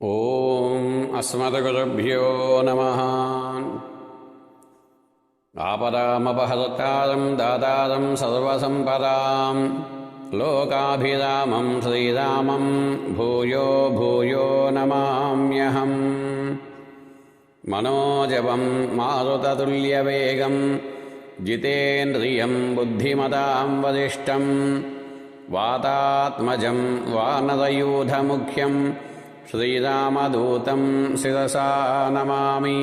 ఓం అస్మద్గురుభ్యో నమః. ఆపదామపహర్తారం దాతారం సర్వసంపదాం లోకాభిరామం శ్రీరామం భూయో భూయో నమామ్యహం. మనోజవం మారుతతుల్యవేగం జితేంద్రియం బుద్ధిమతాం వరిష్టం వాతాత్మజం వానరయూథముఖ్యం శ్రీరామదూతం శిరసా నమామి.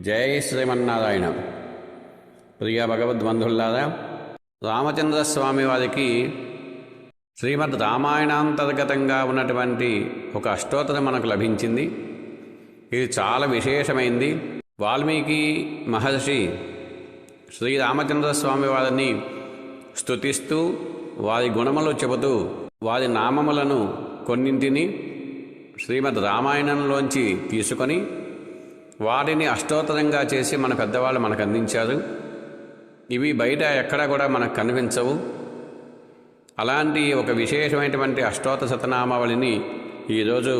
జై శ్రీమన్నారాయణ. ప్రియ భగవద్బంధుల్లారా, రామచంద్రస్వామి వారికి శ్రీమద్ రామాయణాంతర్గతంగా ఉన్నటువంటి ఒక అష్టోత్తరం మనకు లభించింది. ఇది చాలా విశేషమైంది. వాల్మీకి మహర్షి శ్రీరామచంద్రస్వామి వారిని స్తుతిస్తూ వారి గుణములు చెబుతూ వారి నామములను కొన్నింటిని శ్రీమద్ రామాయణంలోంచి తీసుకొని వాటిని అష్టోత్తరంగా చేసి మన పెద్దవాళ్ళు మనకు అందించారు. ఇవి బయట ఎక్కడా కూడా మనకు కనిపించవు. అలాంటి ఒక విశేషమైనటువంటి అష్టోత్తర శతనామావళిని ఈరోజు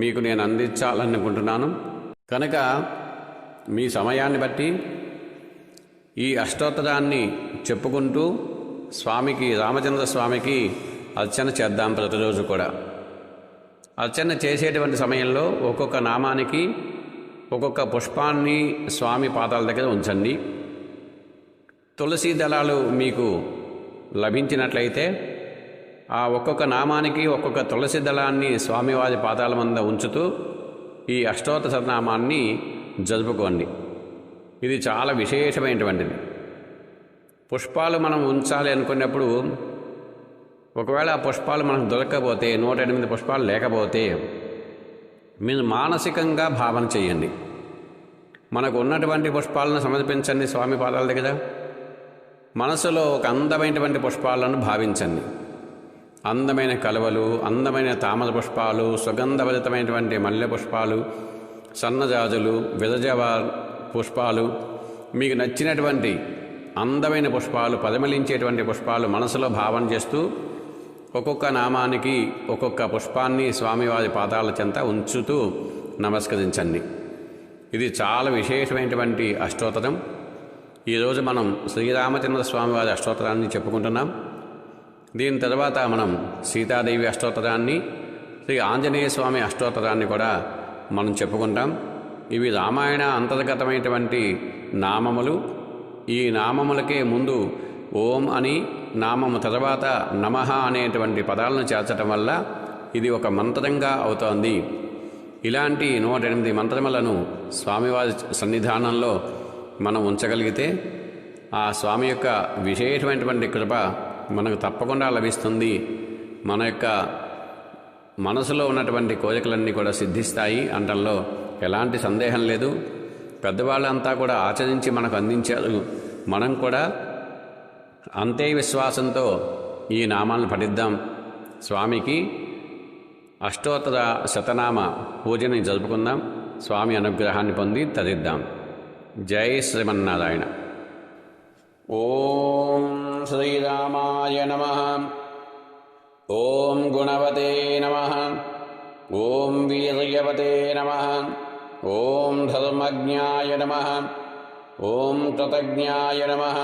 మీకు నేను అందించాలనుకుంటున్నాను. కనుక మీ సమయాన్ని బట్టి ఈ అష్టోత్తరాన్ని చెప్పుకుంటూ స్వామికి, రామచంద్ర స్వామికి అర్చన చేద్దాం. ప్రతిరోజు కూడా అర్చన చేసేటువంటి సమయంలో ఒక్కొక్క నామానికి ఒక్కొక్క పుష్పాన్ని స్వామి పాదాల దగ్గర ఉంచండి. తులసి దళాలు మీకు లభించినట్లయితే ఆ ఒక్కొక్క నామానికి ఒక్కొక్క తులసి దళాన్ని స్వామివారి పాదాల మీద ఉంచుతూ ఈ అష్టోత్తర శతనామాన్ని జరుపుకోండి. ఇది చాలా విశేషమైనటువంటిది. పుష్పాలు మనం ఉంచాలి అనుకున్నప్పుడు ఒకవేళ ఆ పుష్పాలు మనకు దొరకకపోతే, 108 పుష్పాలు లేకపోతే మీరు మానసికంగా భావన చేయండి. మనకు ఉన్నటువంటి పుష్పాలను సమర్పించండి స్వామి పాదాల దగ్గర. మనసులో ఒక అందమైనటువంటి పుష్పాలను భావించండి. అందమైన కలువలు, అందమైన తామర పుష్పాలు, సుగంధభరితమైనటువంటి మల్లె పుష్పాలు, సన్నజాజులు, విరజవ పుష్పాలు, మీకు నచ్చినటువంటి అందమైన పుష్పాలు, పరిమళించేటువంటి పుష్పాలు మనసులో భావన చేస్తూ ఒక్కొక్క నామానికి ఒక్కొక్క పుష్పాన్ని స్వామివారి పాదాల చెంత ఉంచుతూ నమస్కరించండి. ఇది చాలా విశేషమైనటువంటి అష్టోత్తరం. ఈరోజు మనం శ్రీరామచంద్ర స్వామివారి అష్టోత్తరాన్ని చెప్పుకుంటున్నాం. దీని తర్వాత మనం సీతాదేవి అష్టోత్తరాన్ని, శ్రీ ఆంజనేయ స్వామి అష్టోత్తరాన్ని కూడా మనం చెప్పుకుంటాం. ఇవి రామాయణ అంతర్గతమైనటువంటి నామములు. ఈ నామములకే ముందు ఓం అని నామము తర్వాత నమః అనేటువంటి పదాలను చేర్చటం వల్ల ఇది ఒక మంత్రంగా అవుతోంది. ఇలాంటి 108 మంత్రములను స్వామివారి సన్నిధానంలో మనం ఉంచగలిగితే ఆ స్వామి యొక్క విశేషమైనటువంటి కృప మనకు తప్పకుండా లభిస్తుంది. మన యొక్క మనసులో ఉన్నటువంటి కోరికలన్నీ కూడా సిద్ధిస్తాయి అనడంలో ఎలాంటి సందేహం లేదు. పెద్దవాళ్ళంతా కూడా ఆచరించి మనకు అందించారు. మనం కూడా అంతే విశ్వాసంతో ఈ నామాలను పఠిద్దాం. స్వామికి అష్టోత్తర శతనామ పూజని జరుపుకుందాం. స్వామి అనుగ్రహాన్ని పొంది తరిద్దాం. జై శ్రీమన్నారాయణ. ఓం శ్రీరామాయ నమః. ఓం గుణవతే నమః. ఓం వీర్యవతే నమః. ఓం ధర్మజ్ఞాయ నమః. ఓం కృతజ్ఞాయ నమః.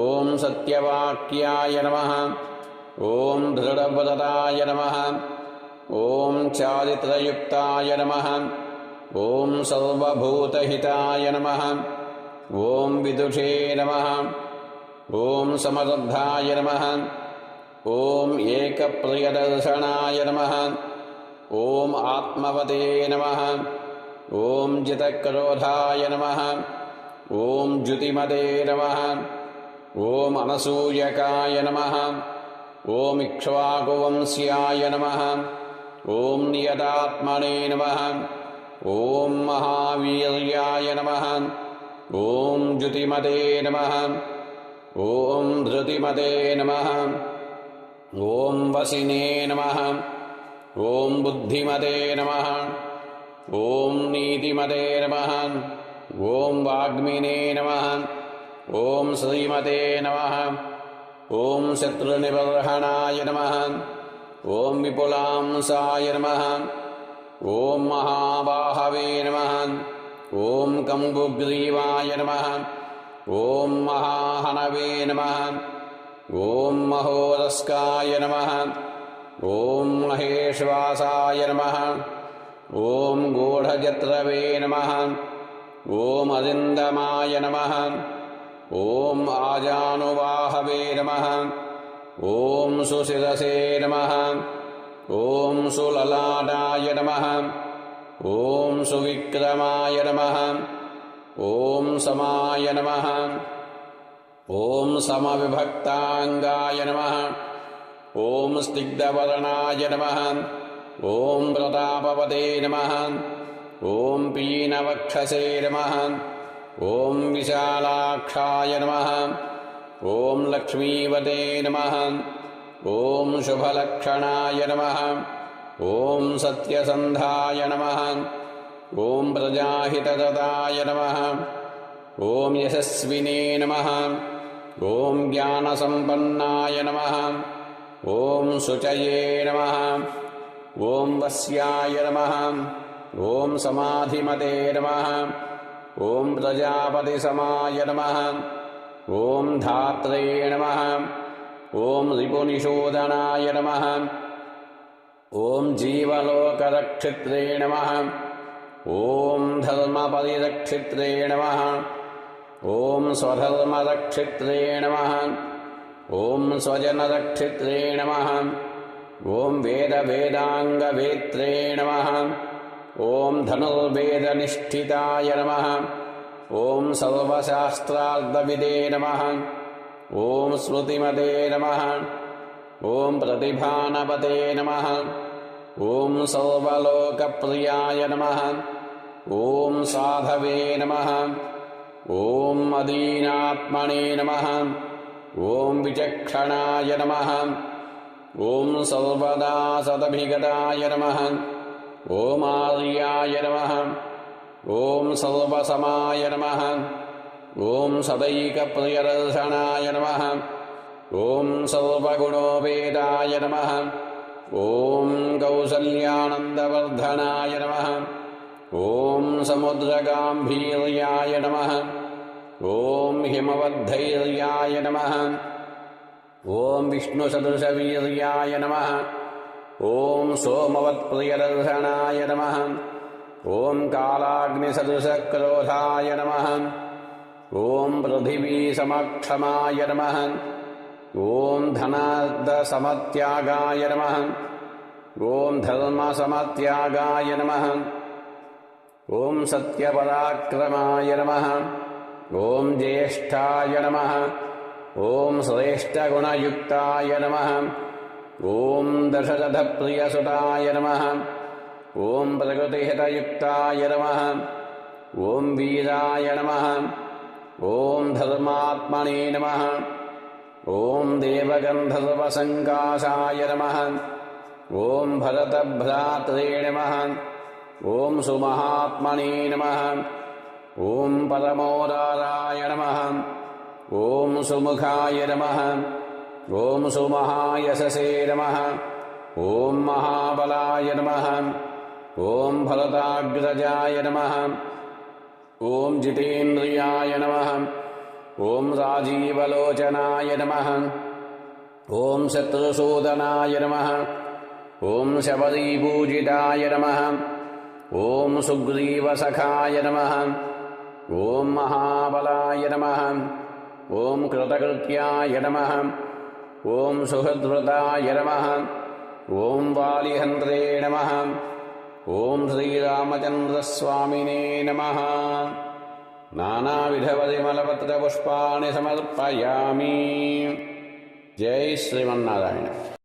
ఓం సత్యవాక్యాయ నమః. ఓం దృఢవ్రతాయ నమః. ఓం చారిత్రయుక్తాయ నమః. ఓం సర్వభూతహితాయ నమః. ఓం విదుషే నమః. ఓం సమర్థాయ నమః. ఓం ఏకప్రియదర్శనాయ నమః. ఓం ఆత్మవతే నమః. ఓం జితక్రోధాయ నమః. ఓం జ్యుతిమతే నమః. ఓం అనసూయకాయ నమః. ఓం ఇక్ష్వాకువంశ్యాయ నమః. ఓం నియతాత్మనే నమః. ఓం మహావీర్యాయ నమః. ఓం జ్యుతిమతే నమః. ఓం ధృతిమతే నమః. ఓం వసినే నమః. ఓం బుద్ధిమతే నమః. ఓం నీతిమతే నమః. ఓం వాగ్మినే నమః. ఓం శ్రీమతే నమః. ఓం శత్రునిబర్హణాయ నమః. ॐ विपुलांसाय नमः। ॐ महाबाहवे नमः। ॐ कम्बुग्रीवाय नमः। ॐ महाहनवे नमः। ॐ महोदस्काय नमः। ॐ महेश्वासाय नमः। ॐ गूढजत्रवे नमः। ॐ अरिन्दमाय नमः। ॐ आजानुवाहवे नमः। ॐ सुशिरसे नमः। ॐ सुललाटाय नमः। ॐ सुविक्रमाय नमः। ॐ समाय नमः। ॐ समविभक्ताङ्गाय नमः। ॐ स्निग्धवर्णाय नमः। ॐ प्रतापवते नमः। ॐ पीनवक्षसे नमः। ॐ विशालाक्षाय नमः। ॐ लक्ष्मीवते नमः। ॐ शुभलक्षणाय नमः। ॐ सत्यसन्धाय नमः। ॐ प्रजाहितदताय नमः। ॐ यशस्विने नमः। ॐ ज्ञानसम्पन्नाय नमः। ॐ शुचये नमः। ॐ वस्याय नमः। ॐ समाधिमते नमः। ॐ प्रजापतिसमाय नमः। ॐ धात्रे नमः। ॐ रिपुनिषूदनाय नमः। ॐ जीवलोकरक्षित्रे नमः। ॐ धर्मपरिरक्षित्रे नमः। ॐ स्वधर्मरक्षित्रे नमः। ॐ स्वजनरक्षित्रे नमः। ॐ वेदवेदाङ्गवेत्रे नमः। ॐ धनुर्वेदनिष्ठिताय नमः। ॐ सर्वशास्त्रार्थविदे नमः। ॐ स्मृतिमते नमः। ॐ प्रतिभानपते नमः। ॐ सर्वलोकप्रियाय नमः। ॐ साधवे नमः। ॐ अदीनात्मने नमः। ॐ विचक्षणाय नमः। ॐ सर्वदा सदभिगताय नमः। ॐ आर्याय नमः। ॐ सर्वसमाय नमः। ॐ सदैकप्रियदर्शनाय नमः। ॐ सर्वगुणोपेताय नमः। ॐ कौसल्यानन्दवर्धनाय नमः। ॐ समुद्रगाम्भीर्याय नमः। ॐ हिमवद्धैर्याय नमः। ॐ विष्णुसदृशवीर्याय नमः। ॐ सोमवत्प्रियदर्शनाय नमः। ॐ कालाग्निसदृशक्रोधाय नमः। ॐ पृथिवीसमक्षमाय नमः। ॐ धनार्धसमत्यागाय नमः। ॐ धर्मसमत्यागाय नमः। ॐ सत्यपराक्रमाय नमः। ॐ ज्येष्ठाय नमः। ॐ श्रेष्ठगुणयुक्ताय नमः। ॐ दशरथप्रियसुताय नमः। ॐ प्रकृतिहितयुक्ताय नमः। ॐ वीराय नमः। ॐ धर्मात्मने नमः। ॐ देवगन्धर्वसङ्काशाय नमः। ॐ भरतभ्रात्रे नमः। ॐ सुमहात्मने नमः। ॐ परमोदाराय नमः। ॐ सुमुखाय नमः। ॐ सुमहायशसे नमः। ॐ महाबलाय नमः। ॐ भरताग्रजाय नमः। ॐ जितेन्द्रियाय नमः। ॐ राजीवलोचनाय नमः। ॐ शत्रुसूदनाय नमः। ॐ शबरीपूजिताय नमः। ॐ सुग्रीवसखाय नमः। ॐ महाबलाय नमः। ॐ कृतकृत्याय नमः। ॐ सुहृद्वृताय नमः। ॐ वालिहन्त्रे नमः। ॐ श्रीरामचन्द्रस्वामिने नमः। नानाविधपरिमलपत्रपुष्पाणि समर्पयामि। जय श्रीमन्नारायण।